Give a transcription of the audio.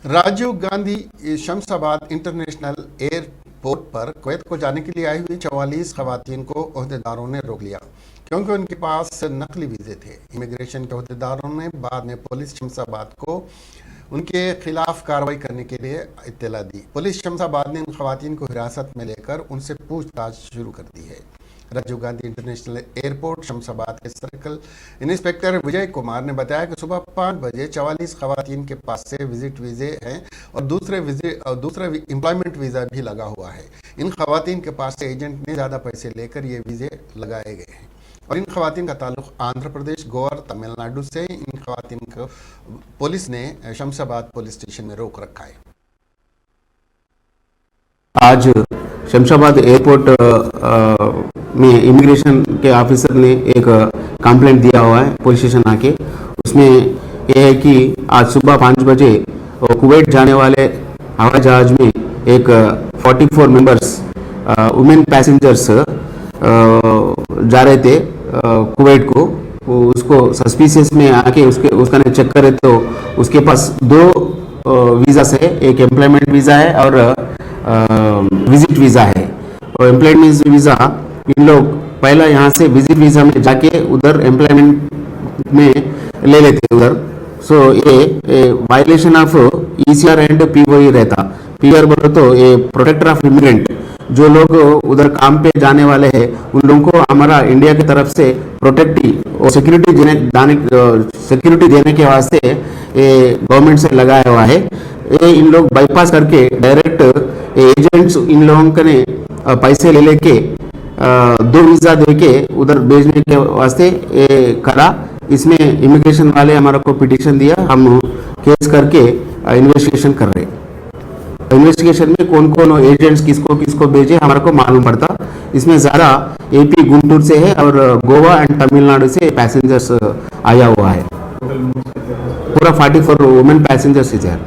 Rajiv Gandhi Shamshabad international airport पर Kuwait को जाने के लिए आई हुई 44 खवातीन को ओहदेदारों ने रोक लिया क्योंकि उनके पास नकली वीज़े थे। इमिग्रेशन के ओहदेदारों ने बाद में पुलिस शमशाबाद को उनके खिलाफ कार्रवाई करने के लिए इत्तला दी। पुलिस शमशाबाद ने इन खवातीन को हिरासत में लेकर उनसे पूछताछ शुरू कर दी है। राजीव गांधी इंटरनेशनल एयरपोर्ट शमशाबाद के सर्कल इंस्पेक्टर विजय कुमार ने बताया कि सुबह 5 बजे 44 खवातीन के पास से विजिट वीज़े हैं और दूसरा एम्प्लॉयमेंट वीज़ा भी लगा हुआ है। इन खवातीन के पास से एजेंट ने ज़्यादा पैसे लेकर ये वीज़े लगाए गए हैं और इन खवातीन का ताल्लुक आंध्र प्रदेश, गोवा और तमिलनाडु से। इन खवातीन को पुलिस ने शमशाबाद पुलिस स्टेशन में रोक रखा है। आज शमशाबाद एयरपोर्ट में इमिग्रेशन के ऑफिसर ने एक कंप्लेंट दिया हुआ है पुलिस स्टेशन आके। उसमें यह है कि आज सुबह 5 बजे कुवैत जाने वाले हवाई जहाज में एक 44 मेंबर्स वुमेन पैसेंजर्स जा रहे थे कुवैत को। उसको सस्पिशियस में आके उसका चेक करे तो उसके पास 2 वीज़ा है, एक एम्प्लॉयमेंट वीज़ा है और विजिट वीज़ा है। और एम्प्लॉयमेंट वीज़ा इन लोग पहला यहाँ से विजिट वीज़ा में जाके उधर एम्प्लॉयमेंट में ले लेते उधर। सो ये violation of ECR and POE रहता। PR बोलो तो ये प्रोटेक्टर ऑफ इमिग्रेंट, जो लोग उधर काम पे जाने वाले हैं उन लोगों को हमारा इंडिया की तरफ से प्रोटेक्टिव और सिक्योरिटी देने के वास्ते ये गवर्नमेंट से लगाया हुआ है। ये इन लोग बाईपास करके डायरेक्ट एजेंट्स इन लोगों के ने पैसे ले लेके 2 वीज़ा देके उधर भेजने के वास्ते ये करा। इसमें इमिग्रेशन वाले हमारा को पिटीशन दिया, हम केस करके इन्वेस्टिगेशन कर रहे हैं। इन्वेस्टिगेशन में कौन कौन एजेंट्स किसको भेजे हमारे को मालूम पड़ता। इसमें ज़्यादा AP गुंटूर से है और गोवा एंड तमिलनाडु से पैसेंजर्स आया हुआ है। पूरा 44 वुमेन पैसेंजर्स इज है।